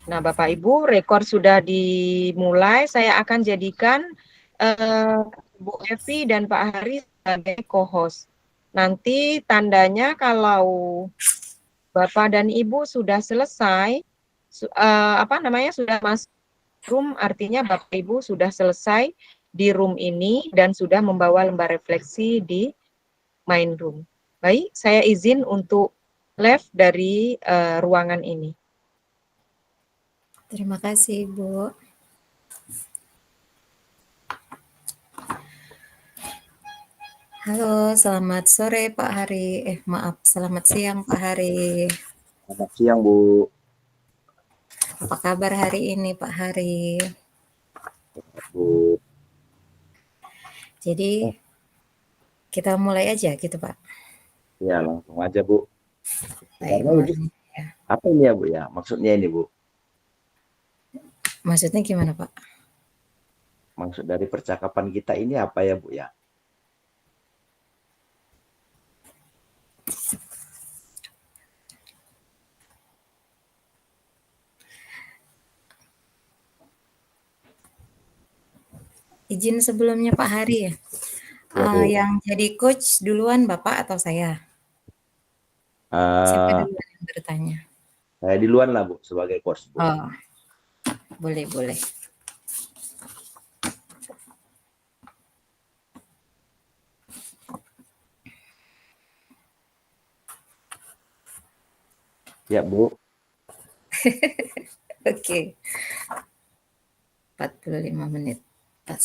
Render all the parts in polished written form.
Nah, Bapak Ibu, rekor sudah dimulai. Saya akan jadikan Bu Evi dan Pak Hari sebagai co-host. Nanti tandanya kalau Bapak dan Ibu sudah selesai, sudah masuk room, artinya Bapak Ibu sudah selesai di room ini dan sudah membawa lembar refleksi di main room. Baik, saya izin untuk left dari ruangan ini. Terima kasih, Bu. Halo, selamat sore Pak Hari. Maaf, selamat siang Pak Hari. Selamat siang, Bu. Apa kabar hari ini Pak Hari? Bu. Jadi kita mulai aja gitu Pak. Ya, langsung aja, Bu. Baik, Karena Ibu, apa ini ya, Bu ya? Maksudnya ini, Bu. Maksudnya gimana, Pak? Maksud dari percakapan kita ini apa ya, Bu ya? Izin sebelumnya Pak Hari ya. Ya, Bu. Yang jadi coach duluan Bapak atau saya? Siapa duluan yang bertanya? Saya duluan lah, Bu, sebagai coach, Bu. Oh, boleh. Ya, Bu. Oke. 45 menit. Pas.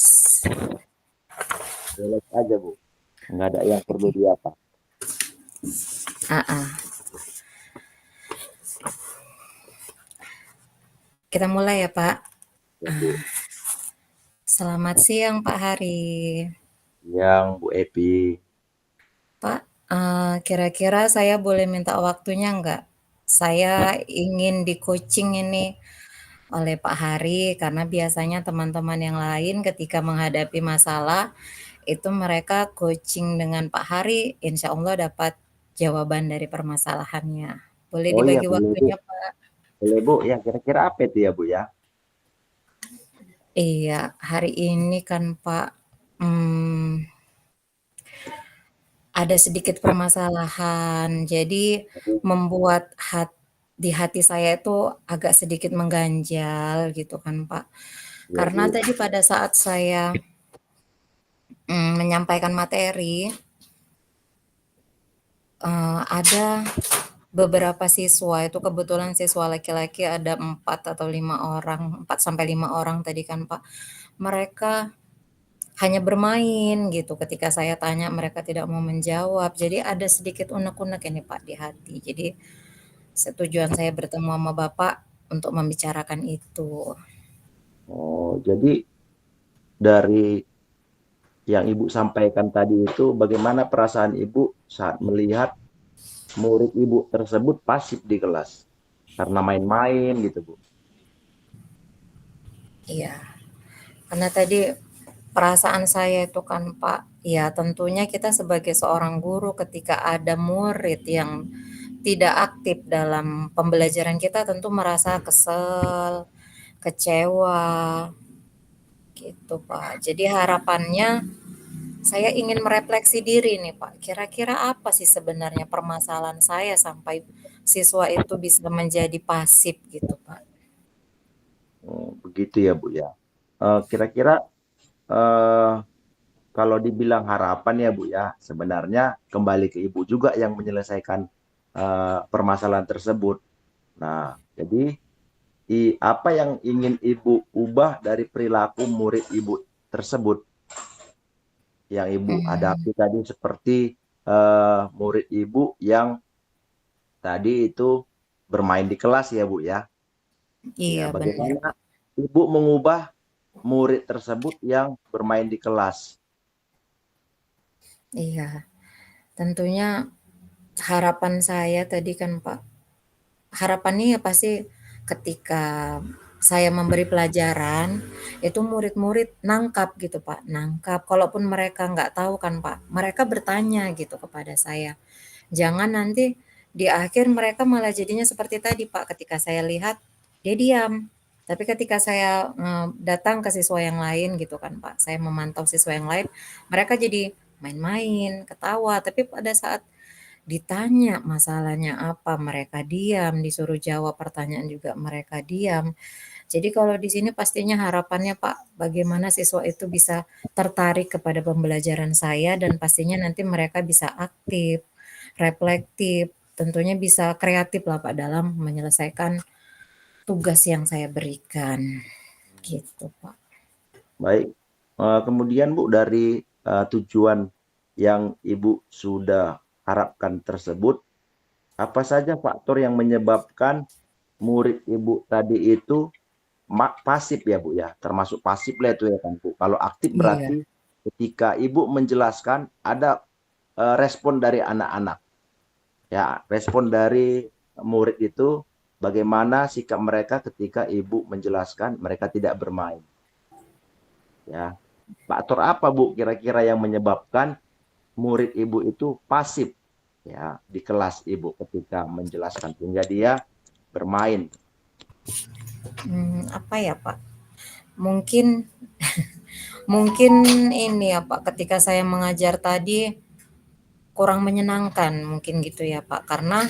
Relax aja, Bu. Nggak ada yang perlu diapa. Kita mulai ya, Pak. Ya, Bu. Selamat siang, Pak Hari. Siang, Bu Epi. Pak, kira-kira saya boleh minta waktunya nggak? Saya ingin di-coaching ini oleh Pak Hari, karena biasanya teman-teman yang lain ketika menghadapi masalah, itu mereka coaching dengan Pak Hari, insya Allah dapat jawaban dari permasalahannya. Boleh Oh iya, dibagi boleh, Bu. waktunya, Pak? Boleh, Bu. Ya, kira-kira apa itu ya, Bu ya? Iya, hari ini kan Pak, ada sedikit permasalahan, jadi membuat di hati saya itu agak sedikit mengganjal gitu kan Pak. Ya, Karena Bu. tadi pada saat saya menyampaikan materi, ada beberapa siswa, itu kebetulan siswa laki-laki ada 4 atau 5 orang, 4 sampai 5 orang tadi kan Pak. Mereka hanya bermain gitu, ketika saya tanya mereka tidak mau menjawab, jadi ada sedikit unek-unek ini Pak di hati. Jadi tujuan saya bertemu sama Bapak untuk membicarakan itu. Oh, jadi dari yang Ibu sampaikan tadi itu bagaimana perasaan Ibu saat melihat murid Ibu tersebut pasif di kelas karena main-main gitu, Bu? Iya, karena tadi perasaan saya itu kan Pak, ya tentunya kita sebagai seorang guru ketika ada murid yang tidak aktif dalam pembelajaran kita tentu merasa kesel, kecewa, gitu Pak. Jadi harapannya saya ingin merefleksi diri nih Pak, kira-kira apa sih sebenarnya permasalahan saya sampai siswa itu bisa menjadi pasif gitu Pak? Oh, begitu ya, Bu ya. Kira-kira eh, kalau dibilang harapan ya, Bu ya, sebenarnya kembali ke Ibu juga yang menyelesaikan permasalahan tersebut. Nah, jadi apa yang ingin Ibu ubah dari perilaku murid Ibu tersebut yang Ibu hadapi tadi seperti murid Ibu yang tadi itu bermain di kelas ya, Bu ya. Ya, Iya benar bagaimana Pak. Ibu mengubah murid tersebut yang bermain di kelas? Iya, tentunya harapan saya tadi kan Pak, harapannya ya pasti ketika saya memberi pelajaran, itu murid-murid nangkap gitu Pak, nangkap. Kalaupun mereka nggak tahu kan Pak, mereka bertanya gitu kepada saya. Jangan nanti di akhir mereka malah jadinya seperti tadi Pak, ketika saya lihat dia diam. Tapi ketika saya datang ke siswa yang lain gitu kan Pak, saya memantau siswa yang lain, mereka jadi main-main, ketawa. Tapi pada saat ditanya masalahnya apa, mereka diam, disuruh jawab pertanyaan juga mereka diam. Jadi kalau di sini pastinya harapannya Pak, bagaimana siswa itu bisa tertarik kepada pembelajaran saya dan pastinya nanti mereka bisa aktif, reflektif, tentunya bisa kreatif lah Pak dalam menyelesaikan tugas yang saya berikan. Gitu Pak. Baik. Kemudian Bu, dari tujuan yang Ibu sudah harapkan tersebut, apa saja faktor yang menyebabkan murid Ibu tadi itu pasif ya Bu ya, termasuk pasif lah itu ya kan Bu. Kalau aktif Iya. berarti ketika Ibu menjelaskan ada respon dari anak-anak. Ya, respon dari murid itu bagaimana sikap mereka ketika Ibu menjelaskan mereka tidak bermain. Ya, faktor apa Bu kira-kira yang menyebabkan murid Ibu itu pasif ya di kelas Ibu ketika menjelaskan sehingga dia bermain. Apa ya Pak? Mungkin mungkin ini ya Pak, ketika saya mengajar tadi kurang menyenangkan mungkin gitu ya Pak, karena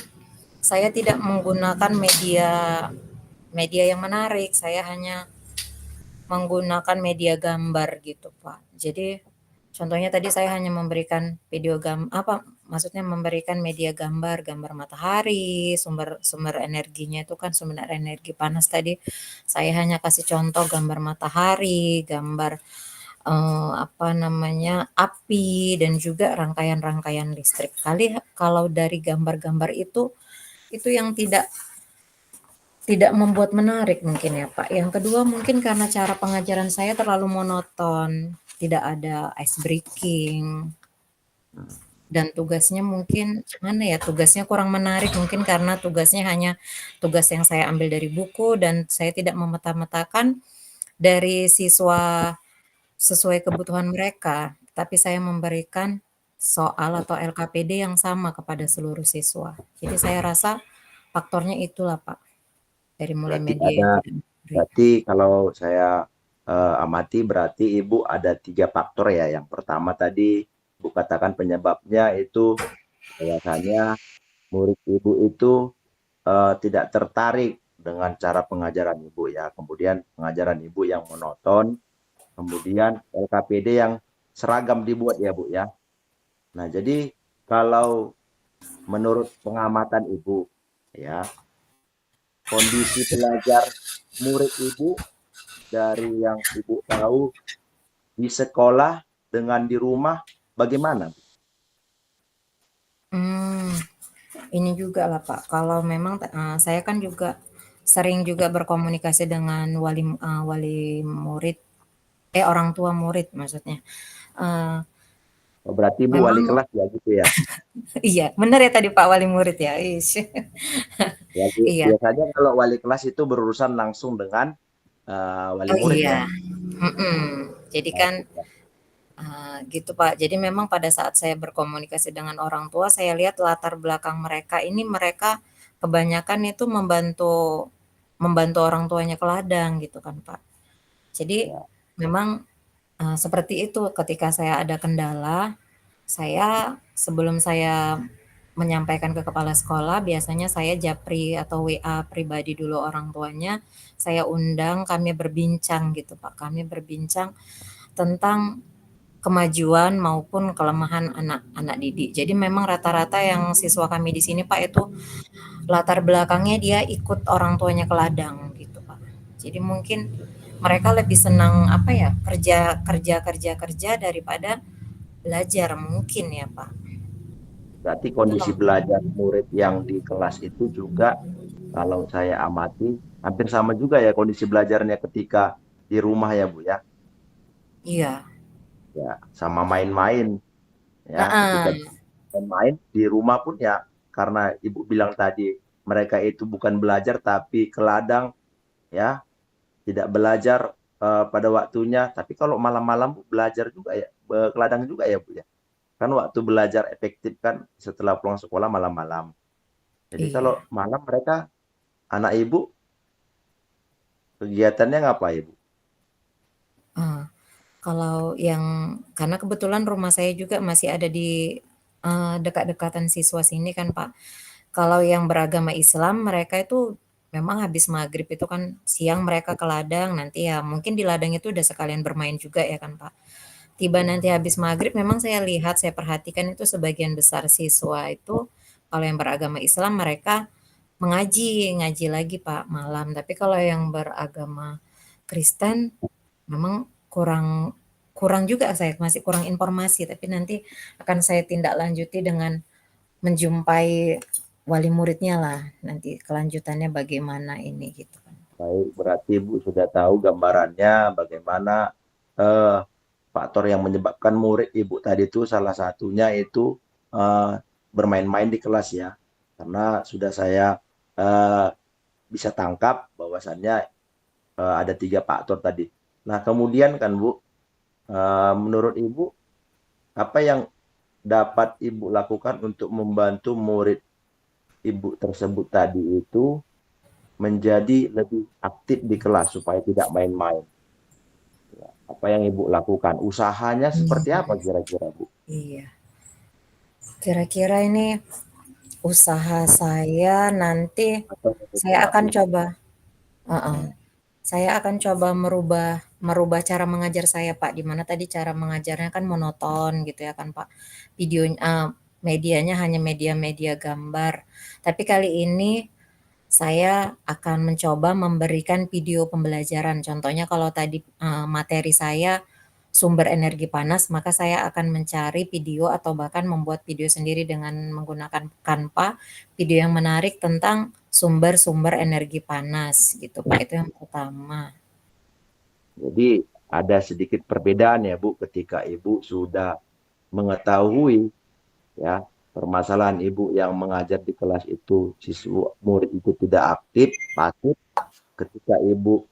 saya tidak menggunakan media media yang menarik, saya hanya menggunakan media gambar gitu, Pak. Jadi contohnya tadi saya hanya memberikan video apa maksudnya memberikan media gambar, gambar matahari, sumber sumber energinya itu kan sumber energi panas tadi. Saya hanya kasih contoh gambar matahari, gambar apa namanya api dan juga rangkaian-rangkaian listrik. Kali kalau dari gambar-gambar itu yang tidak membuat menarik mungkin ya Pak. Yang kedua mungkin karena cara pengajaran saya terlalu monoton, tidak ada ice breaking, dan tugasnya mungkin mana ya, tugasnya kurang menarik mungkin karena tugasnya hanya tugas yang saya ambil dari buku dan saya tidak memeta-metakan dari siswa sesuai kebutuhan mereka, tapi saya memberikan soal atau LKPD yang sama kepada seluruh siswa. Jadi saya rasa faktornya itulah Pak. Dari mulai Berarti media yang ada tidak menarik. berarti kalau saya amati berarti Ibu ada 3 faktor ya. Yang pertama tadi Ibu katakan penyebabnya itu biasanya murid Ibu itu tidak tertarik dengan cara pengajaran Ibu ya. Kemudian pengajaran Ibu yang monoton, kemudian LKPD yang seragam dibuat ya Bu ya. Nah, jadi kalau menurut pengamatan Ibu ya, kondisi belajar murid Ibu dari yang Ibu tahu di sekolah dengan di rumah bagaimana? Hmm, ini juga lah Pak, kalau memang saya kan juga sering juga berkomunikasi dengan wali murid, orang tua murid maksudnya. Eee, Oh, berarti Ibu wali Memang kelas ya gitu ya. iya, benar ya tadi Pak wali murid ya, ish. Ya, Iya, biasanya kalau wali kelas itu berurusan langsung dengan wali oh murid ya. iya, jadi Nah, kan itu ya. gitu Pak. Jadi memang pada saat saya berkomunikasi dengan orang tua, saya lihat latar belakang mereka ini mereka kebanyakan itu membantu membantu orang tuanya ke ladang gitu kan Pak. Jadi Ya. memang, seperti itu ketika saya ada kendala, saya sebelum saya menyampaikan ke kepala sekolah, biasanya saya japri atau WA pribadi dulu orang tuanya, saya undang, kami berbincang gitu Pak. Kami berbincang tentang kemajuan maupun kelemahan anak-anak didik. Jadi memang rata-rata yang siswa kami di sini Pak itu latar belakangnya dia ikut orang tuanya ke ladang gitu Pak. Jadi mungkin mereka lebih senang apa ya kerja kerja kerja kerja daripada belajar mungkin ya Pak. Berarti Itulah kondisi belajar murid yang di kelas itu juga kalau saya amati hampir sama juga ya kondisi belajarnya ketika di rumah ya Bu ya. iya. Ya, sama main-main ya. Ketika Heeh. main di rumah pun ya karena Ibu bilang tadi mereka itu bukan belajar tapi ke ladang ya, tidak belajar pada waktunya. Tapi kalau malam-malam Bu, belajar juga ya, ke ladang juga ya Bu ya. Kan waktu belajar efektif kan setelah pulang sekolah malam-malam. Jadi Iya. kalau malam mereka anak Ibu kegiatannya ngapain Ibu? Ah, kalau yang karena kebetulan rumah saya juga masih ada di dekat-dekatan siswa sini kan Pak. Kalau yang beragama Islam mereka itu memang habis maghrib itu kan siang mereka ke ladang, nanti ya mungkin di ladang itu udah sekalian bermain juga ya kan Pak. Tiba nanti habis maghrib memang saya lihat, saya perhatikan itu sebagian besar siswa itu kalau yang beragama Islam mereka ngaji lagi Pak malam. Tapi kalau yang beragama Kristen memang kurang kurang juga saya masih kurang informasi, tapi nanti akan saya tindak lanjuti dengan menjumpai wali muridnya lah, nanti kelanjutannya bagaimana ini gitu kan. Baik, berarti Ibu sudah tahu gambarannya bagaimana eh, faktor yang menyebabkan murid Ibu tadi itu salah satunya itu eh, bermain-main di kelas ya. Karena sudah saya eh, bisa tangkap bahwasannya ada 3 faktor tadi. Nah, kemudian kan Bu, menurut Ibu apa yang dapat Ibu lakukan untuk membantu murid Ibu tersebut tadi itu menjadi lebih aktif di kelas supaya tidak main-main? Apa yang Ibu lakukan? Usahanya seperti apa Hmm, kira-kira, Bu? iya. Kira-kira ini usaha saya nanti Atau saya akan motivasi? coba, heeh, saya akan coba merubah merubah cara mengajar saya, Pak. Di mana tadi cara mengajarnya kan monoton gitu ya kan, Pak. Medianya hanya media-media gambar. Tapi kali ini saya akan mencoba memberikan video pembelajaran. Contohnya kalau tadi materi saya sumber energi panas, maka saya akan mencari video atau bahkan membuat video sendiri dengan menggunakan Canva, video yang menarik tentang sumber-sumber energi panas gitu Pak. Itu yang pertama. Jadi ada sedikit perbedaan ya, Bu, ketika Ibu sudah mengetahui ya permasalahan Ibu yang mengajar di kelas itu siswa murid itu tidak aktif, pasif. Ketika Ibu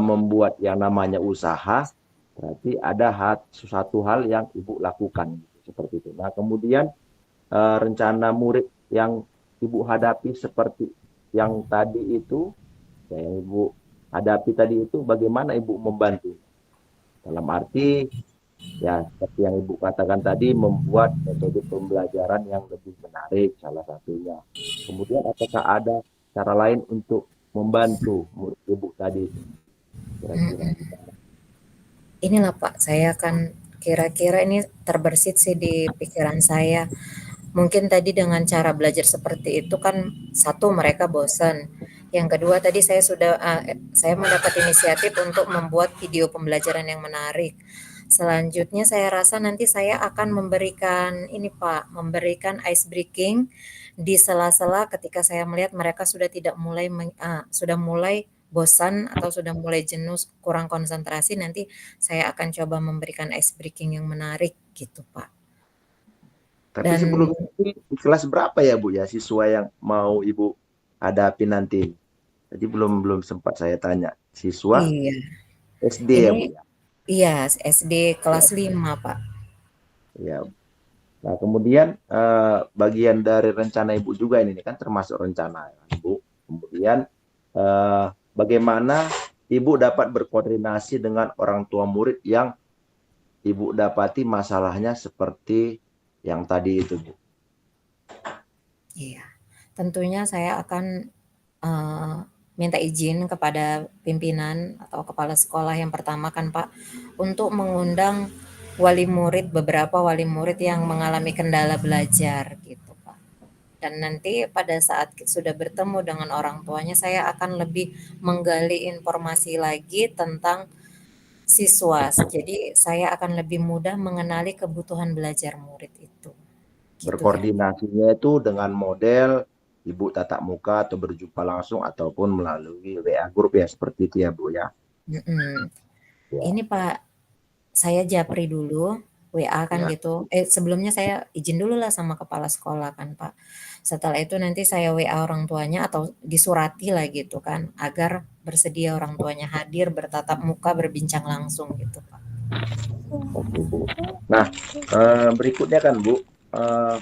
membuat yang namanya usaha, berarti ada suatu hal yang Ibu lakukan seperti itu. Nah, kemudian rencana murid yang Ibu hadapi seperti yang tadi itu, yang Ibu hadapi tadi itu, bagaimana Ibu membantu? Dalam arti, ya seperti yang Ibu katakan tadi, membuat metode pembelajaran yang lebih menarik, salah satunya. Kemudian, apakah ada cara lain untuk membantu murid Ibu tadi itu? Kira-kira. Mm-mm. Inilah Pak, saya akan kira-kira ini terbersit sih di pikiran saya. Mungkin tadi dengan cara belajar seperti itu kan satu mereka bosan. Yang kedua tadi saya mendapat inisiatif untuk membuat video pembelajaran yang menarik. Selanjutnya saya rasa nanti saya akan memberikan ini Pak, memberikan ice breaking di sela-sela ketika saya melihat mereka sudah tidak sudah mulai bosan atau sudah mulai jenuh, kurang konsentrasi, nanti saya akan coba memberikan ice breaking yang menarik gitu Pak. Tapi Dan sebelumnya ini di kelas berapa ya Bu ya siswa yang mau Ibu hadapi nanti? Jadi belum belum sempat saya tanya. Siswa iya, SD ya ini Bu ya? iya SD kelas 5 Pak. Ya. Nah, kemudian bagian dari rencana Ibu juga ini kan termasuk rencana ya, Bu. Kemudian bagaimana Ibu dapat berkoordinasi dengan orang tua murid yang Ibu dapati masalahnya seperti yang tadi itu, Bu. Iya, tentunya saya akan eh, minta izin kepada pimpinan atau kepala sekolah yang pertama kan Pak, untuk mengundang beberapa wali murid yang mengalami kendala belajar gitu Pak. Dan nanti pada saat sudah bertemu dengan orang tuanya, saya akan lebih menggali informasi lagi tentang siswa. Jadi saya akan lebih mudah mengenali kebutuhan belajar murid itu. Gitu kira-kira. Berkoordinasinya itu dengan model Ibu tatap muka atau berjumpa langsung ataupun melalui WA grup ya seperti itu ya Bu ya. Mm-mm. Ya, Ini Pak, saya japri dulu, WA kan ya. gitu. Sebelumnya saya izin dulu lah sama kepala sekolah kan Pak. Setelah itu nanti saya WA orang tuanya atau disurati lah gitu kan, agar bersedia orang tuanya hadir bertatap muka berbincang langsung gitu Pak. Oke Bu. Nah, berikutnya kan Bu, eh,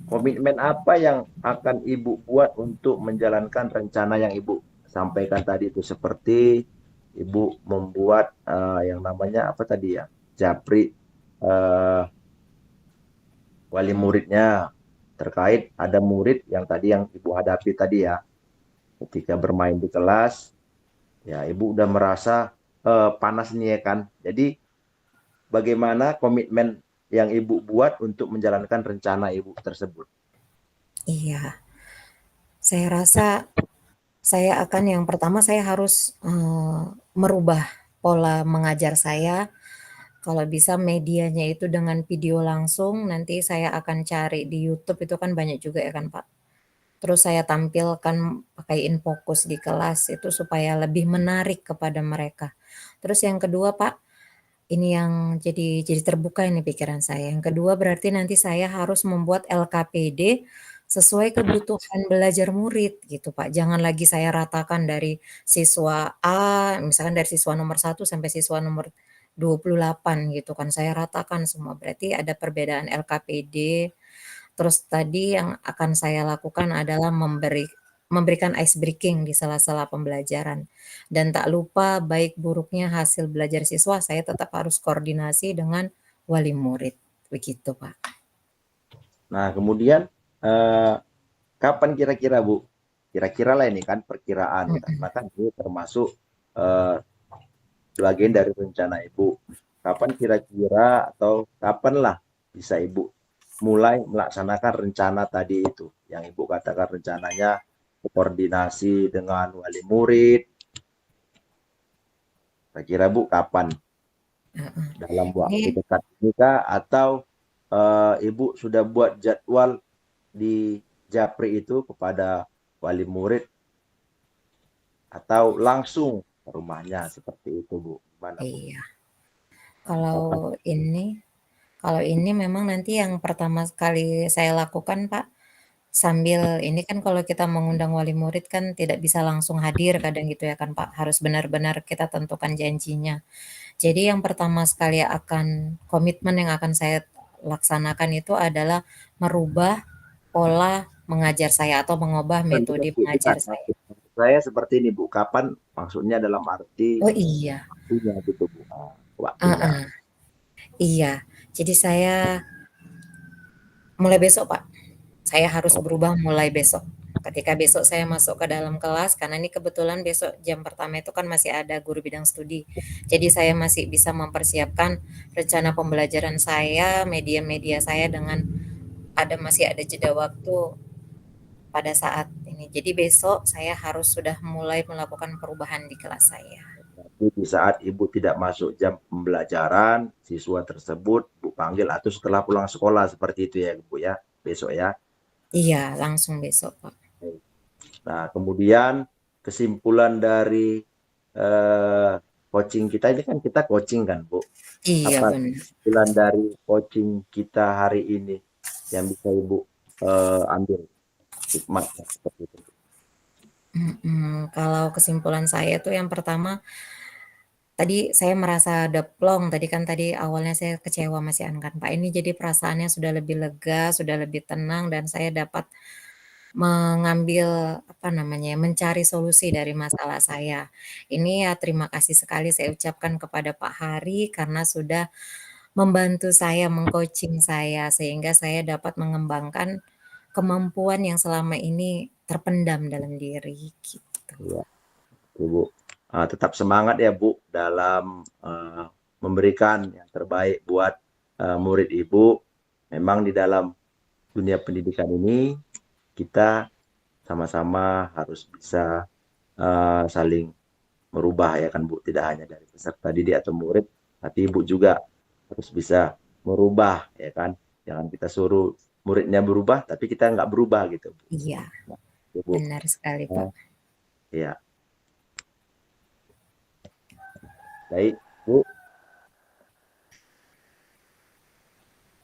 komitmen apa yang akan Ibu buat untuk menjalankan rencana yang Ibu sampaikan tadi itu seperti Ibu membuat yang namanya apa tadi ya, japri wali muridnya, terkait ada murid yang tadi yang Ibu hadapi tadi ya, ketika bermain di kelas, ya Ibu udah merasa panas nih ya kan. Jadi bagaimana komitmen yang Ibu buat untuk menjalankan rencana Ibu tersebut? Iya, saya rasa saya akan yang pertama saya harus, merubah pola mengajar saya. Kalau bisa medianya itu dengan video langsung, nanti saya akan cari di YouTube itu kan banyak juga ya kan, Pak. Terus saya tampilkan pakai InFocus di kelas itu supaya lebih menarik kepada mereka. Terus yang kedua, Pak, ini yang jadi terbuka ini pikiran saya. Yang kedua berarti nanti saya harus membuat LKPD sesuai kebutuhan belajar murid gitu, Pak. Jangan lagi saya ratakan dari siswa A, misalkan dari siswa nomor 1 sampai siswa nomor 28 gitu kan, saya ratakan semua. Berarti ada perbedaan LKPD. Terus tadi yang akan saya lakukan adalah memberikan ice breaking di sela-sela pembelajaran. Dan tak lupa baik buruknya hasil belajar siswa, saya tetap harus koordinasi dengan wali murid. Begitu, Pak. Nah, kemudian kapan kira-kira Bu? Kira-kira lah ini kan perkiraan, karena kan ini termasuk eh, bagian dari rencana Ibu. Kapan kira-kira atau kapan lah bisa Ibu mulai melaksanakan rencana tadi itu, yang Ibu katakan rencananya koordinasi dengan wali murid. Kira-kira Bu kapan? Dalam waktu Ini dekat ini kah? Atau Ibu sudah buat jadwal di Japri itu kepada wali murid, atau langsung ke rumahnya seperti itu Bu? Gimana Bu? iya. Kapan? Kalau ini kalau ini memang nanti yang pertama kali saya lakukan, Pak, sambil ini kan kalau kita mengundang wali murid kan tidak bisa langsung hadir kadang gitu ya kan, Pak, harus benar-benar kita tentukan janjinya. Jadi yang pertama sekali komitmen yang akan saya laksanakan itu adalah merubah pola mengajar saya atau mengubah Bukan, metode Bu, bukan. mengajar saya. Maksud saya seperti ini Bu, kapan maksudnya dalam arti Oh iya, waktunya gitu Bu. Waktunya. heeh, iya. Jadi saya mulai besok, Pak. Saya harus Oh, berubah mulai besok. Ketika besok saya masuk ke dalam kelas, karena ini kebetulan besok jam pertama itu kan masih ada guru bidang studi. Jadi saya masih bisa mempersiapkan rencana pembelajaran saya, media-media saya dengan masih ada jeda waktu pada saat ini. Jadi besok saya harus sudah mulai melakukan perubahan di kelas saya. berarti di saat Ibu tidak masuk jam pembelajaran, siswa tersebut Bu panggil atau setelah pulang sekolah seperti itu ya Bu ya, besok ya. Iya, langsung besok, Pak. Nah, kemudian kesimpulan dari coaching kita ini kan kita coaching kan Bu. Iya, Apa benar. kesimpulan dari coaching kita hari ini yang bisa Ibu ambil hikmatnya seperti itu? Kalau kesimpulan saya tuh yang pertama, tadi saya merasa ada plong, tadi awalnya saya kecewa Mas Ian kan, Pak. Ini jadi perasaannya sudah lebih lega, sudah lebih tenang dan saya dapat mengambil, apa namanya ya, mencari solusi dari masalah saya. Ini ya terima kasih sekali saya ucapkan kepada Pak Hari karena sudah membantu saya, meng-coaching saya, sehingga saya dapat mengembangkan kemampuan yang selama ini terpendam dalam diri, gitu. Ya, Bu. Tetap semangat ya Bu dalam memberikan yang terbaik buat murid Ibu. Memang di dalam dunia pendidikan ini kita sama-sama harus bisa saling merubah ya kan Bu. Tidak hanya dari peserta didik atau murid, tapi Ibu juga harus bisa merubah ya kan. Jangan kita suruh muridnya berubah, tapi kita nggak berubah gitu Bu. Iya, Nah, itu, Bu. benar sekali, Pak. Ya, baik Bu.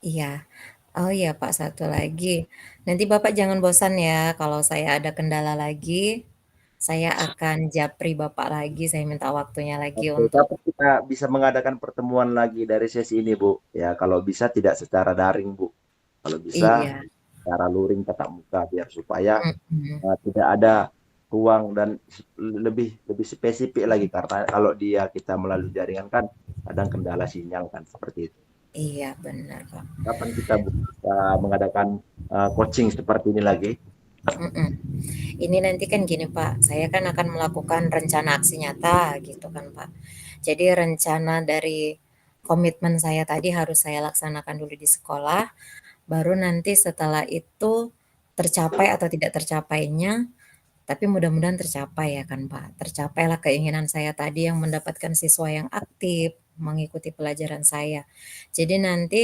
Iya. Oh iya, Pak, satu lagi. Nanti Bapak jangan bosan ya, kalau saya ada kendala lagi, saya akan japri Bapak lagi, saya minta waktunya lagi Oke, untuk kapan kita bisa mengadakan pertemuan lagi dari sesi ini, Bu? Ya, kalau bisa tidak secara daring, Bu. Kalau bisa iya, secara luring tatap muka biar supaya mhm, tidak ada ruang dan lebih lebih spesifik lagi karena kalau dia kita melalui jaringan kan kadang kendala sinyal kan seperti itu. Iya, benar, Pak. Kapan kita bisa mengadakan coaching seperti ini lagi? Mm-mm. Ini nanti kan gini Pak, saya kan akan melakukan rencana aksi nyata gitu kan Pak. Jadi rencana dari komitmen saya tadi harus saya laksanakan dulu di sekolah, baru nanti setelah itu tercapai atau tidak tercapainya, tapi mudah-mudahan tercapai ya kan Pak. Tercapailah keinginan saya tadi yang mendapatkan siswa yang aktif, mengikuti pelajaran saya. Jadi nanti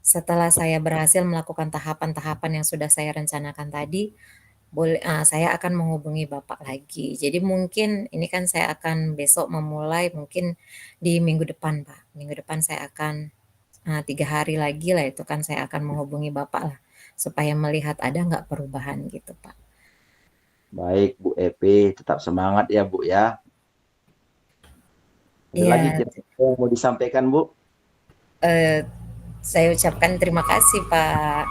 setelah saya berhasil melakukan tahapan-tahapan yang sudah saya rencanakan tadi, saya akan menghubungi Bapak lagi. Jadi mungkin ini kan saya akan besok memulai mungkin di minggu depan, Pak. Minggu depan saya akan 3 hari lagi lah itu kan saya akan menghubungi Bapak lah supaya melihat ada nggak perubahan gitu, Pak. Baik Bu Epi, tetap semangat ya Bu ya. Ada lagi Iya, kira-kira yang mau disampaikan Bu? eh, saya ucapkan terima kasih, Pak.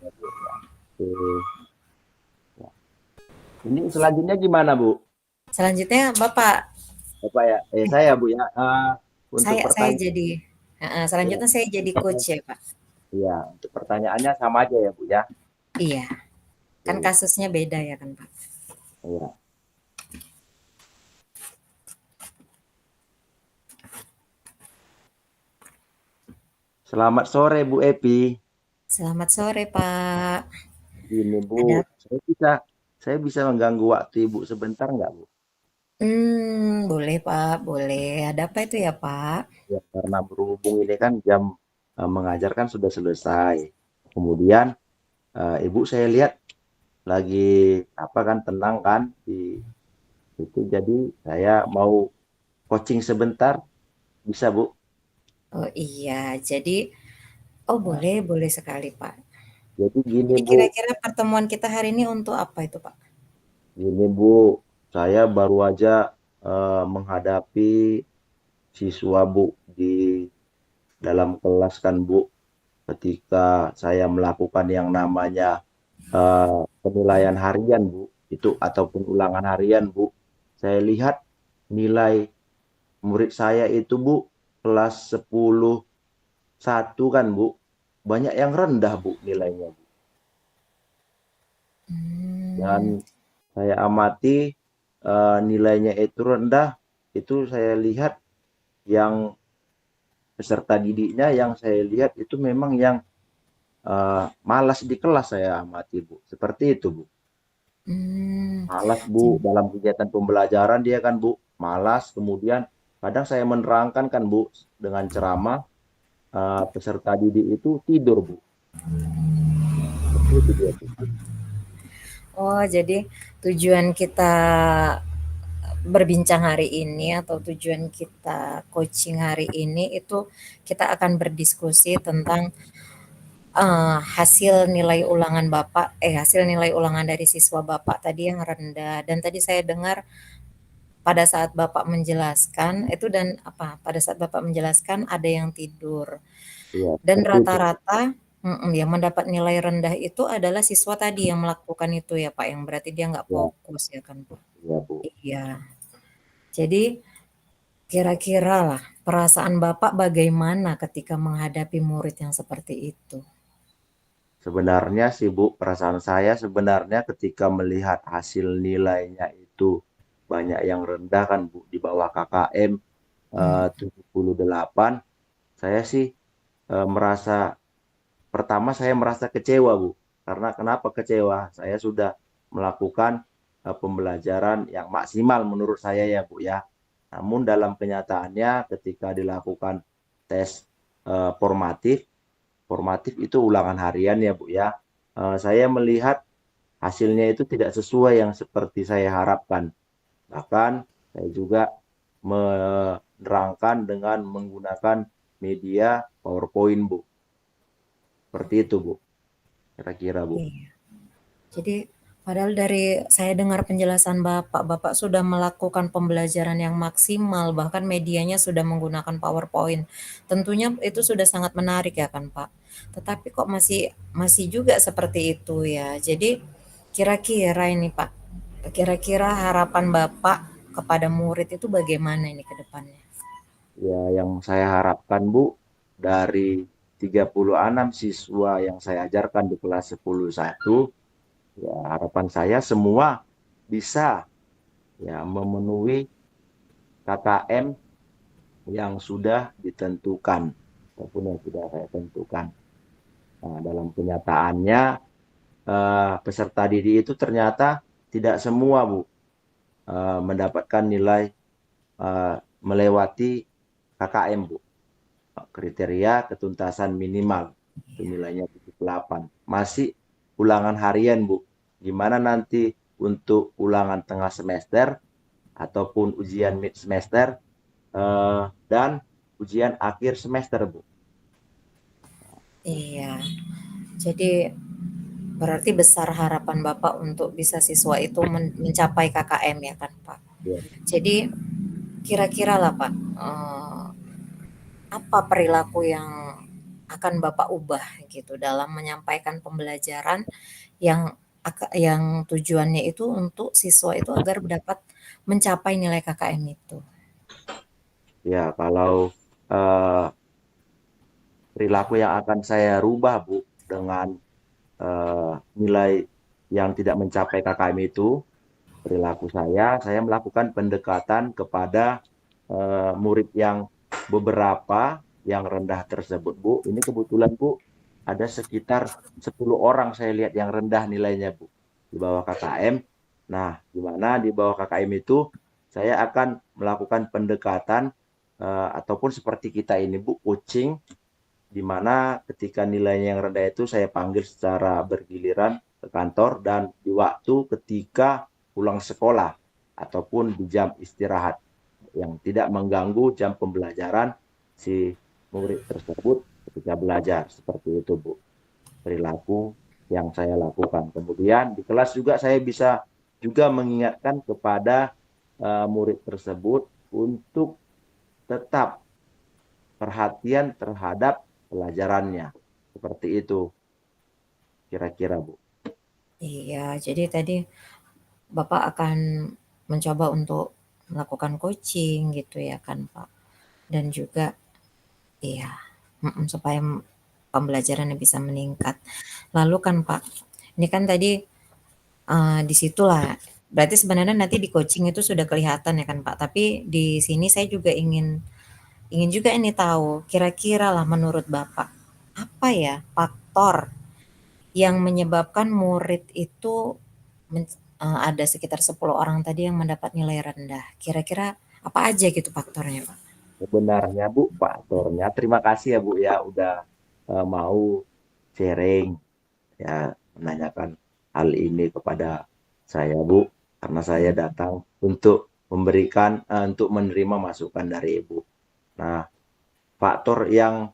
Ya, Bu, ya. Oke. Ya. Ini selanjutnya gimana Bu? Selanjutnya Bapak, Bapak ya, saya Bu ya. Untuk saya pertanyaan, jadi ya, selanjutnya saya jadi coach ya, Pak. ya, untuk pertanyaannya sama aja ya Bu ya. Iya, kan Oke. kasusnya beda ya kan, Pak. Ya. Selamat sore Bu Epi. Selamat sore, Pak. Ini Bu, Ada saya bisa mengganggu waktu Ibu sebentar nggak Bu? Boleh Pak, boleh. Ada apa itu ya Pak? Ya, karena berhubung ini kan jam mengajar kan sudah selesai. Kemudian Ibu saya lihat lagi apa kan tenang kan di itu, jadi saya mau coaching sebentar, bisa Bu? Oh iya, jadi oh Nah, boleh, boleh sekali Pak. jadi gini Jadi Bu, kira-kira pertemuan kita hari ini untuk apa itu Pak? gini Bu, saya baru aja menghadapi siswa Bu di dalam kelas kan Bu, ketika saya melakukan yang namanya penilaian harian Bu, itu ataupun ulangan harian Bu, saya lihat nilai murid saya itu Bu, kelas 10 satu kan Bu, banyak yang rendah Bu nilainya Bu. Dan Hmm, saya amati nilainya itu rendah, itu saya lihat yang peserta didiknya yang saya lihat itu memang yang malas di kelas saya amati Bu. Seperti itu Bu. hmm, Malas Bu j- dalam kegiatan pembelajaran dia kan Bu. Malas, kemudian kadang saya menerangkan kan Bu dengan ceramah, peserta didik itu tidur Bu. Seperti itu dia Bu. oh jadi tujuan kita berbincang hari ini atau tujuan kita coaching hari ini itu kita akan berdiskusi tentang hasil nilai ulangan Bapak hasil nilai ulangan dari siswa Bapak tadi yang rendah dan tadi saya dengar pada saat Bapak menjelaskan itu dan apa, pada saat Bapak menjelaskan ada yang tidur Iya, dan seperti itu. rata-rata yang mendapat nilai rendah itu adalah siswa tadi yang melakukan itu ya Pak, yang berarti dia nggak Ya, fokus ya kan Pak? ya Bu. Iya, jadi kira-kira lah perasaan Bapak bagaimana ketika menghadapi murid yang seperti itu? Sebenarnya sih Bu, perasaan saya sebenarnya ketika melihat hasil nilainya itu banyak yang rendah kan Bu, di bawah KKM Mmm, 78, saya sih merasa pertama saya merasa kecewa Bu. Karena kenapa kecewa? Saya sudah melakukan pembelajaran yang maksimal menurut saya ya Bu ya. Namun dalam kenyataannya ketika dilakukan tes formatif, formatif itu ulangan harian ya Bu ya. Saya melihat hasilnya itu tidak sesuai yang seperti saya harapkan. Bahkan saya juga menerangkan dengan menggunakan media PowerPoint Bu. Seperti itu Bu, kira-kira Bu. iya. Jadi padahal dari saya dengar penjelasan Bapak, Bapak sudah melakukan pembelajaran yang maksimal, bahkan medianya sudah menggunakan PowerPoint. Tentunya itu sudah sangat menarik ya kan Pak. Tetapi kok masih masih juga seperti itu ya. Jadi kira-kira ini Pak, Kira-kira harapan Bapak kepada murid itu bagaimana ini ke depannya? Ya, yang saya harapkan Bu, dari 36 siswa yang saya ajarkan di kelas 10-1, ya harapan saya semua bisa ya memenuhi KKM yang sudah ditentukan ataupun yang sudah saya tentukan. Nah, dalam kenyataannya peserta didik itu ternyata tidak semua Bu mendapatkan nilai melewati KKM Bu. Kriteria ketuntasan minimal itu nilainya 78. Masih ulangan harian Bu. Gimana nanti untuk ulangan tengah semester ataupun ujian mid semester dan ujian akhir semester Bu. Iya, jadi berarti besar harapan Bapak untuk bisa siswa itu mencapai KKM ya kan Pak? Ya. Jadi kira-kira lah Pak, apa perilaku yang akan Bapak ubah gitu dalam menyampaikan pembelajaran yang yang tujuannya itu untuk siswa itu agar dapat mencapai nilai KKM itu? Ya, kalau eh, perilaku yang akan saya rubah Bu dengan nilai yang tidak mencapai KKM itu, perilaku saya melakukan pendekatan kepada murid yang beberapa yang rendah tersebut Bu. Ini kebetulan Bu ada sekitar 10 orang saya lihat yang rendah nilainya Bu di bawah KKM. Nah, di mana di bawah KKM itu saya akan melakukan pendekatan ataupun seperti kita ini Bu, coaching, di mana ketika nilainya yang rendah itu saya panggil secara bergiliran ke kantor dan di waktu ketika pulang sekolah ataupun di jam istirahat yang tidak mengganggu jam pembelajaran si murid tersebut ketika belajar. Seperti itu Bu, perilaku yang saya lakukan. Kemudian di kelas juga saya bisa juga mengingatkan kepada murid tersebut untuk tetap perhatian terhadap pelajarannya. Seperti itu kira-kira Bu. Iya, jadi tadi Bapak akan mencoba untuk melakukan coaching gitu ya kan Pak? Dan juga iya, supaya pembelajarannya bisa meningkat. Lalu kan Pak, ini kan tadi di situlah berarti sebenarnya nanti di coaching itu sudah kelihatan ya kan Pak, tapi di sini saya juga ingin ingin juga ini tahu, kira-kira lah menurut Bapak, apa ya faktor yang menyebabkan murid itu ada sekitar 10 orang tadi yang mendapat nilai rendah. Kira-kira apa aja gitu faktornya, Pak? Sebenarnya Bu, faktornya terima kasih ya Bu ya udah mau sharing ya menanyakan hal ini kepada saya Bu, karena saya datang untuk memberikan untuk menerima masukan dari Ibu. Nah, faktor yang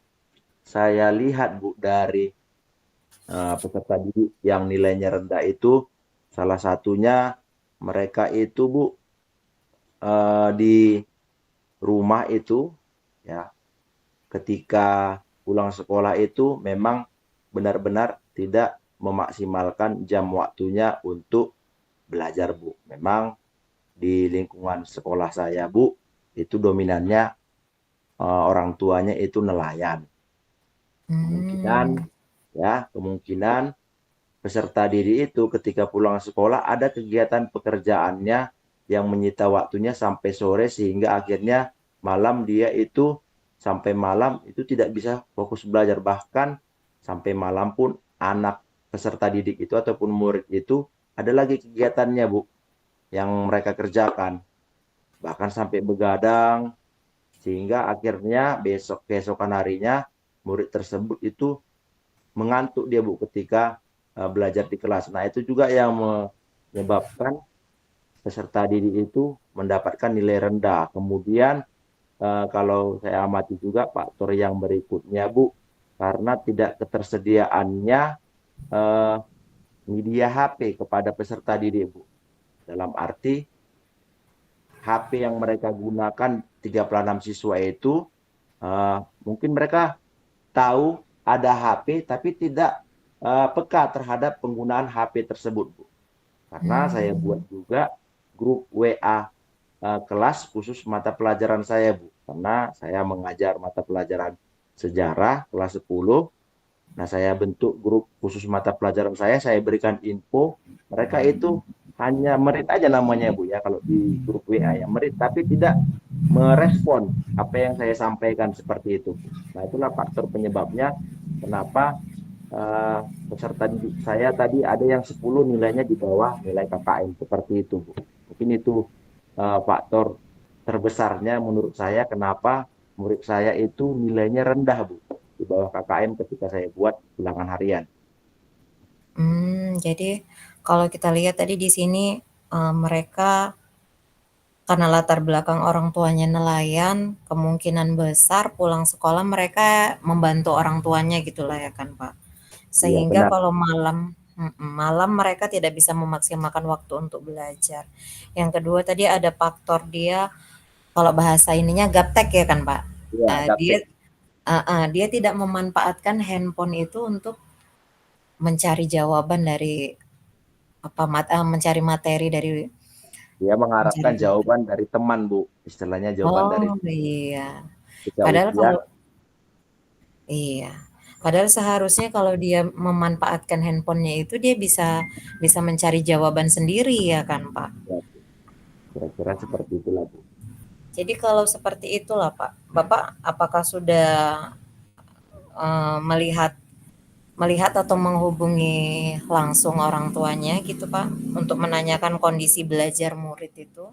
saya lihat Bu dari peserta didik yang nilainya rendah itu salah satunya mereka itu Bu di rumah itu ya ketika pulang sekolah itu memang benar-benar tidak memaksimalkan jam waktunya untuk belajar Bu. Memang di lingkungan sekolah saya Bu itu dominannya orang tuanya itu nelayan. Kemungkinan Hmm, kemungkinan peserta didik itu ketika pulang sekolah ada kegiatan pekerjaannya yang menyita waktunya sampai sore sehingga akhirnya malam dia itu sampai malam itu tidak bisa fokus belajar, bahkan sampai malam pun anak peserta didik itu ataupun murid itu ada lagi kegiatannya Bu yang mereka kerjakan, bahkan sampai begadang sehingga akhirnya besok keesokan harinya murid tersebut itu mengantuk dia Bu ketika belajar di kelas. Nah, itu juga yang menyebabkan peserta didik itu mendapatkan nilai rendah. Kemudian kalau saya amati juga faktor yang berikutnya Bu, karena tidak ketersediaannya eh, media HP kepada peserta didik Bu. Dalam arti HP yang mereka gunakan 36 siswa itu mungkin mereka tahu ada HP tapi tidak peka terhadap penggunaan HP tersebut Bu. Karena saya buat juga grup WA kelas khusus mata pelajaran saya, Bu. Karena saya mengajar mata pelajaran sejarah kelas 10. Nah, saya bentuk grup khusus mata pelajaran saya berikan info. Mereka itu hanya merit aja namanya, Bu, ya, kalau di grup WA ya, merit, tapi tidak merespon apa yang saya sampaikan seperti itu, Bu. Nah, itulah faktor penyebabnya kenapa eh, peserta didik saya tadi ada yang 10 nilainya di bawah nilai KKM seperti itu, Bu. Mungkin itu faktor terbesarnya menurut saya kenapa murid saya itu nilainya rendah, Bu, di bawah KKM ketika saya buat ulangan harian. Jadi kalau kita lihat tadi di sini, mereka karena latar belakang orang tuanya nelayan, kemungkinan besar pulang sekolah mereka membantu orang tuanya gitulah ya kan, Pak. Iya, Sehingga benar. kalau malam mereka tidak bisa memaksimalkan waktu untuk belajar. Yang kedua tadi ada faktor dia, kalau bahasa ininya gaptek ya kan, Pak. Iya, Dia gaptek. dia tidak memanfaatkan handphone itu untuk mencari jawaban dari mencari materi dari Dia mencari mengharapkan jawaban dari teman, Bu. Istilahnya jawaban dari oh, iya. ketika Padahal ujian. kalau iya. Padahal seharusnya kalau dia memanfaatkan handphonenya itu dia bisa bisa mencari jawaban sendiri ya kan, Pak? Ya, kira-kira seperti itulah, Bu. Jadi kalau seperti itulah, Pak, Bapak apakah sudah, melihat melihat atau menghubungi langsung orang tuanya gitu, Pak, untuk menanyakan kondisi belajar murid itu?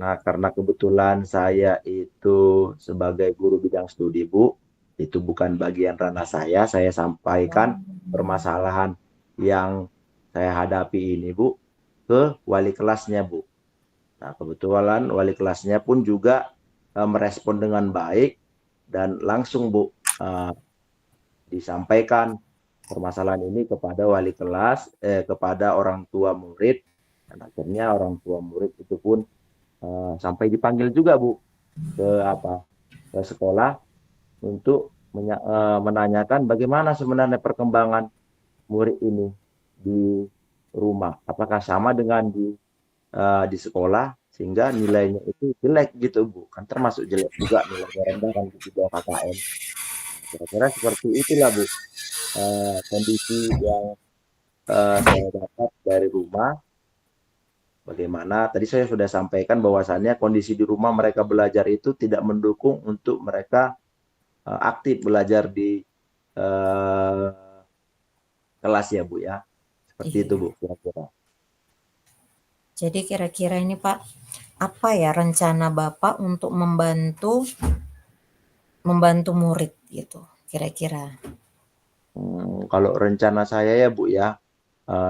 Nah, karena kebetulan saya itu sebagai guru bidang studi, Bu, itu bukan bagian ranah saya Oh. sampaikan permasalahan yang saya hadapi ini, Bu, ke wali kelasnya, Bu. Nah, kebetulan wali kelasnya pun juga merespon dengan baik dan langsung, Bu, disampaikan permasalahan ini kepada wali kelas, kepada orang tua murid, dan akhirnya orang tua murid itu pun sampai dipanggil juga, Bu, ke ke sekolah untuk menanyakan bagaimana sebenarnya perkembangan murid ini di rumah, apakah sama dengan di sekolah sehingga nilainya itu jelek gitu, Bu, kan termasuk jelek juga nilainya rendah kan di bawah KKM. Kira-kira seperti itulah, Bu, kondisi yang saya dapat dari rumah. Bagaimana tadi saya sudah sampaikan bahwasannya kondisi di rumah mereka belajar itu tidak mendukung untuk mereka aktif belajar di uh, kelas ya, Bu, ya. Seperti itu, Iya. Bu, kira-kira. Jadi kira-kira ini, Pak, apa ya rencana Bapak untuk membantu membantu murid gitu, kira-kira? Kalau rencana saya ya, Bu, ya,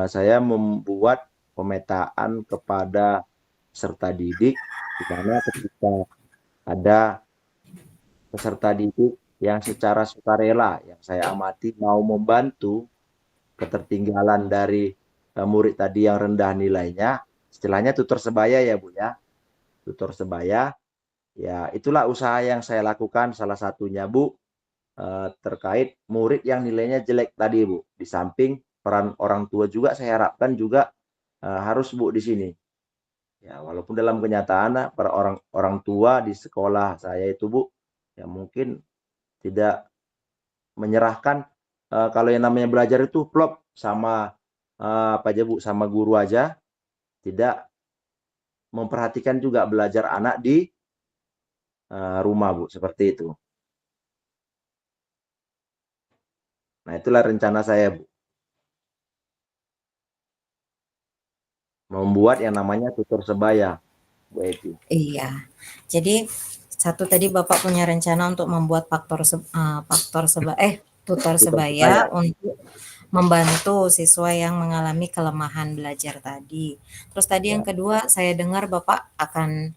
saya membuat pemetaan kepada peserta didik di mana ketika ada peserta didik yang secara sukarela yang saya amati mau membantu ketertinggalan dari murid tadi yang rendah nilainya, istilahnya tutor sebaya ya, Bu, ya. Tutor sebaya, ya itulah usaha yang saya lakukan salah satunya, Bu, terkait murid yang nilainya jelek tadi, Bu. Di samping peran orang tua juga saya harapkan juga harus, Bu, di sini. Ya, walaupun dalam kenyataan para orang orang tua di sekolah saya itu, Bu, ya mungkin tidak menyerahkan kalau yang namanya belajar itu plop sama apa aja, Bu, sama guru aja, tidak memperhatikan juga belajar anak di rumah, Bu, seperti itu. Nah, itulah rencana saya, Bu, membuat yang namanya tutor sebaya, Bu Evi. Iya. Jadi satu tadi Bapak punya rencana untuk membuat tutor Tutor sebaya sebaya. untuk membantu siswa yang mengalami kelemahan belajar tadi. Terus tadi yang Ya, kedua saya dengar Bapak akan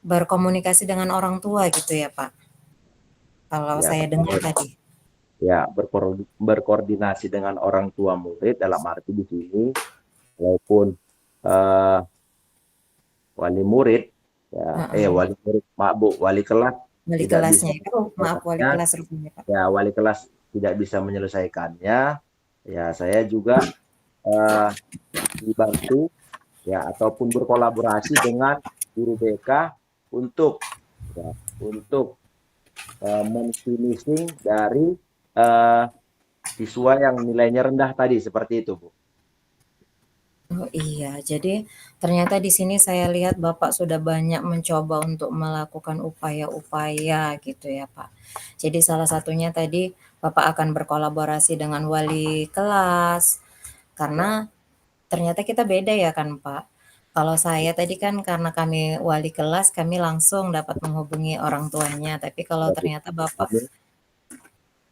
berkomunikasi dengan orang tua gitu ya, Pak? Kalau ya, saya dengar tadi. ya, berkoordinasi dengan orang tua murid dalam arti di sini, walaupun eh, wali murid, ya, Heeh. wali murid, maaf, Bu, wali kelas Wali tidak bisa kelasnya. Oh, maaf wali menyelesaikannya, kelas rupanya, Pak. ya wali kelas tidak bisa menyelesaikannya, ya saya juga eh, dibantu ya, ataupun berkolaborasi dengan guru BK untuk ya, untuk men-finishing dari siswa yang nilainya rendah tadi, seperti itu, Bu. Oh iya, jadi ternyata di sini saya lihat Bapak sudah banyak mencoba untuk melakukan upaya-upaya gitu ya Pak. Jadi salah satunya tadi Bapak akan berkolaborasi dengan wali kelas, Ya, karena ternyata kita beda ya kan Pak. Kalau saya tadi kan karena kami wali kelas, kami langsung dapat menghubungi orang tuanya. Tapi kalau berarti ternyata Bapak, kami,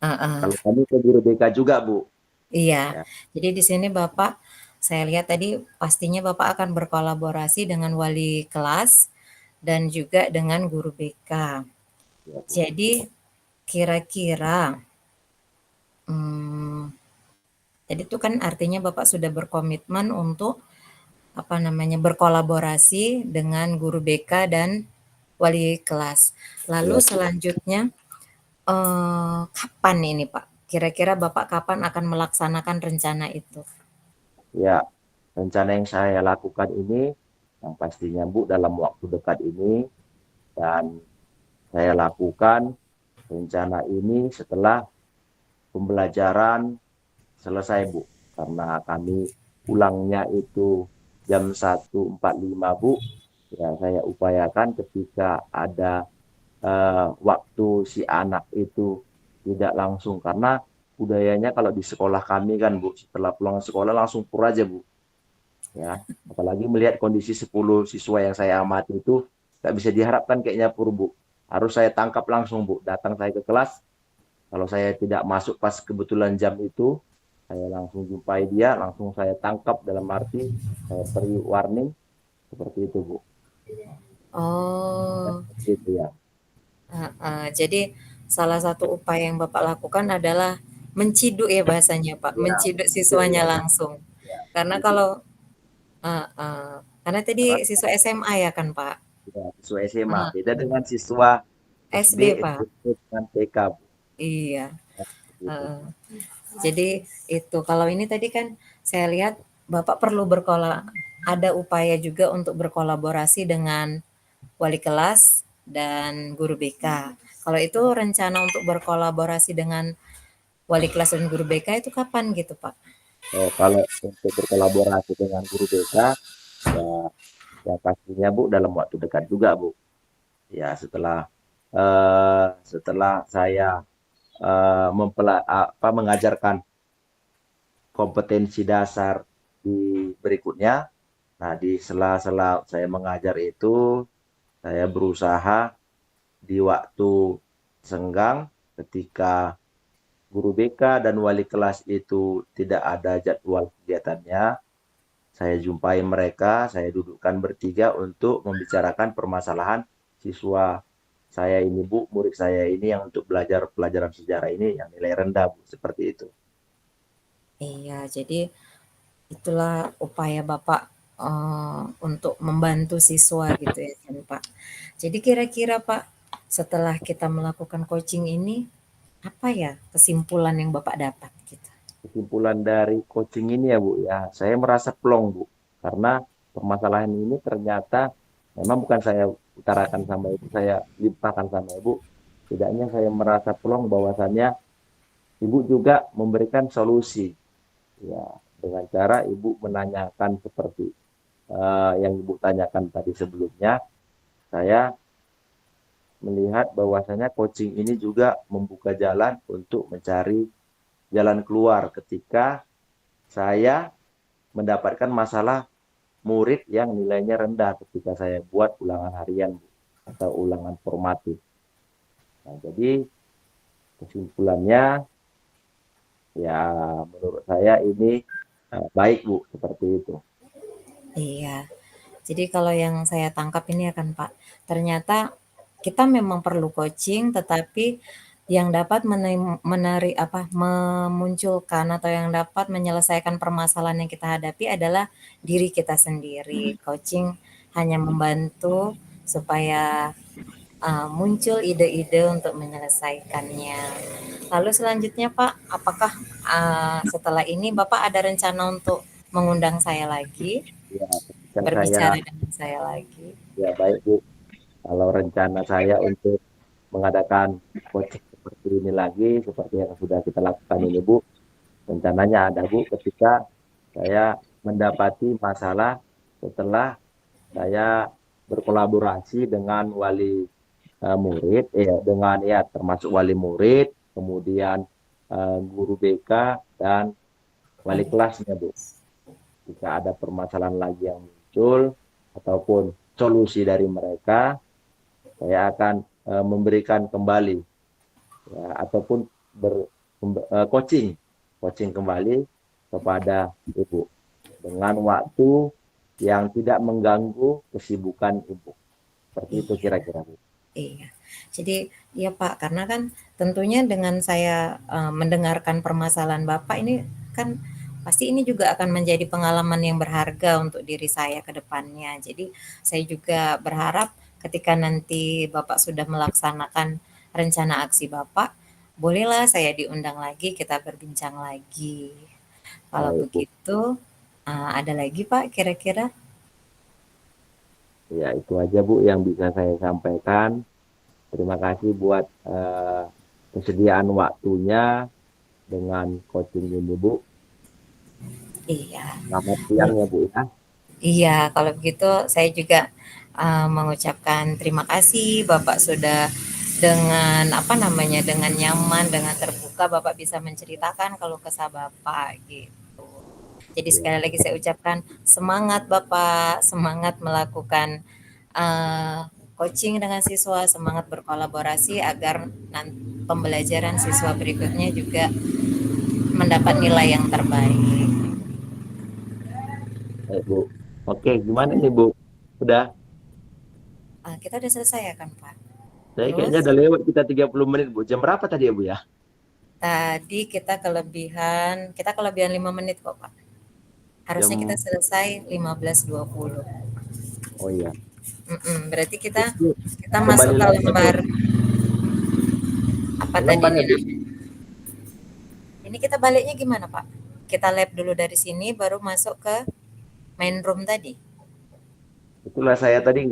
Heeh. kalau kami ke guru BK juga, Bu. Iya, Ya, jadi di sini Bapak, saya lihat tadi pastinya Bapak akan berkolaborasi dengan wali kelas dan juga dengan guru BK. ya, Bu. Jadi kira-kira, hmm, jadi itu kan artinya Bapak sudah berkomitmen untuk apa namanya berkolaborasi dengan guru BK dan wali kelas. Lalu Ya, Bu. selanjutnya, kapan ini Pak? Kira-kira Bapak kapan akan melaksanakan rencana itu? Ya, rencana yang saya lakukan ini, yang pastinya, Bu, dalam waktu dekat ini, dan saya lakukan rencana ini setelah pembelajaran selesai, Bu. Karena kami pulangnya itu jam 1.45, Bu. Ya, saya upayakan ketika ada waktu si anak itu tidak langsung, karena budayanya kalau di sekolah kami kan, Bu, setelah pulang sekolah langsung pur aja, Bu. Ya, apalagi melihat kondisi 10 siswa yang saya amati itu nggak bisa diharapkan kayaknya pur, Bu. Harus saya tangkap langsung, Bu. Datang saya ke kelas, kalau saya tidak masuk pas kebetulan jam itu, saya langsung jumpai dia, langsung saya tangkap, dalam arti saya beri warning, seperti itu, Bu. Ya, Oh. seperti itu ya. Heeh, jadi salah satu upaya yang Bapak lakukan adalah menciduk ya bahasanya Pak, Ya, menciduk itu siswanya ya. langsung. Ya, Karena itu. kalau heeh, karena tadi Karena siswa SMA ya kan Pak? ya, siswa SMA Heeh, beda dengan siswa SD, SD Pak? SMP, dan TK, Bu. Iya, Ya, gitu. heeh. Jadi itu, kalau ini tadi kan saya lihat Bapak perlu ada upaya juga untuk berkolaborasi dengan wali kelas dan guru BK. Kalau itu rencana untuk berkolaborasi dengan wali kelas dan guru BK itu kapan gitu, Pak? Kalau untuk berkolaborasi dengan guru BK, ya, ya pastinya, Bu, dalam waktu dekat juga, Bu. Ya, setelah saya mengajarkan kompetensi dasar di berikutnya. Nah, di sela-sela saya mengajar itu, saya berusaha di waktu senggang, ketika guru BK dan wali kelas itu tidak ada jadwal kegiatannya, saya jumpai mereka, saya dudukkan bertiga untuk membicarakan permasalahan siswa saya ini, Bu, murid saya ini yang untuk belajar pelajaran sejarah ini yang nilai rendah, Bu, seperti itu. Iya, jadi itulah upaya Bapak untuk membantu siswa gitu ya kan, Pak. Jadi kira-kira Pak, setelah kita melakukan coaching ini, apa ya kesimpulan yang Bapak dapat gitu? Kesimpulan dari coaching ini ya, Bu, ya, saya merasa plong, Bu, karena permasalahan ini ternyata memang bukan saya utarakan sama Ibu, saya limpahkan sama Ibu. Tidaknya saya merasa plong bahwasannya Ibu juga memberikan solusi, ya, dengan cara Ibu menanyakan seperti yang Ibu tanyakan tadi sebelumnya. Saya melihat bahwasanya coaching ini juga membuka jalan untuk mencari jalan keluar ketika saya mendapatkan masalah murid yang nilainya rendah ketika saya buat ulangan harian, Bu, atau ulangan formatif. Nah, jadi kesimpulannya, ya, menurut saya ini baik, Bu, seperti itu. Iya. Jadi kalau yang saya tangkap ini ya kan Pak, ternyata kita memang perlu coaching, tetapi yang dapat memunculkan atau yang dapat menyelesaikan permasalahan yang kita hadapi adalah diri kita sendiri. Coaching hanya membantu supaya muncul ide-ide untuk menyelesaikannya. Lalu selanjutnya Pak, apakah setelah ini Bapak ada rencana untuk mengundang saya lagi? Ya, saya, berbicara dengan saya lagi. ya baik Bu, kalau rencana saya untuk mengadakan coaching seperti ini lagi, seperti yang sudah kita lakukan ini Bu, rencananya ada Bu, ketika saya mendapati masalah setelah saya berkolaborasi dengan wali murid, dengan ya termasuk wali murid, kemudian guru BK dan wali kelasnya Bu. Jika ada permasalahan lagi yang muncul ataupun solusi dari mereka, saya akan memberikan kembali ya, ataupun coaching kembali kepada Ibu dengan waktu yang tidak mengganggu kesibukan Ibu. Seperti itu Iya. kira-kira. Iya. Jadi ya Pak, karena kan tentunya dengan saya mendengarkan permasalahan Bapak ini kan pasti ini juga akan menjadi pengalaman yang berharga untuk diri saya ke depannya. Jadi saya juga berharap ketika nanti Bapak sudah melaksanakan rencana aksi Bapak, bolehlah saya diundang lagi, kita berbincang lagi. Kalau Baik, Bu. begitu, ada lagi Pak kira-kira? Ya, itu aja Bu yang bisa saya sampaikan. Terima kasih buat kesediaan waktunya dengan coaching ini Bu. Iya. Selamat siang ya Bu ya. Iya, kalau begitu saya juga mengucapkan terima kasih Bapak sudah dengan apa namanya, dengan nyaman, dengan terbuka Bapak bisa menceritakan keluh kesah Bapak gitu. Jadi sekali Ya, lagi saya ucapkan semangat Bapak, semangat melakukan eh, coaching dengan siswa, semangat berkolaborasi agar pembelajaran siswa berikutnya juga mendapat nilai yang terbaik. baik Bu. Oke, gimana nih Bu? Udah? Kita udah selesai ya kan Pak? Saya kayaknya Terus udah lewat kita 30 menit Bu. Jam berapa tadi ya Bu ya? tadi kita kelebihan 5 menit kok, Pak. Harusnya kita Jam, selesai 15.20. oh iya. Berarti Itu kita masuk kembali ke lagi Bu. lembar apa Ke tadi lembar ya ini Bu. namanya? Ini kita baliknya gimana, Pak? Kita lab dulu dari sini baru masuk ke main room tadi. Itulah saya tadi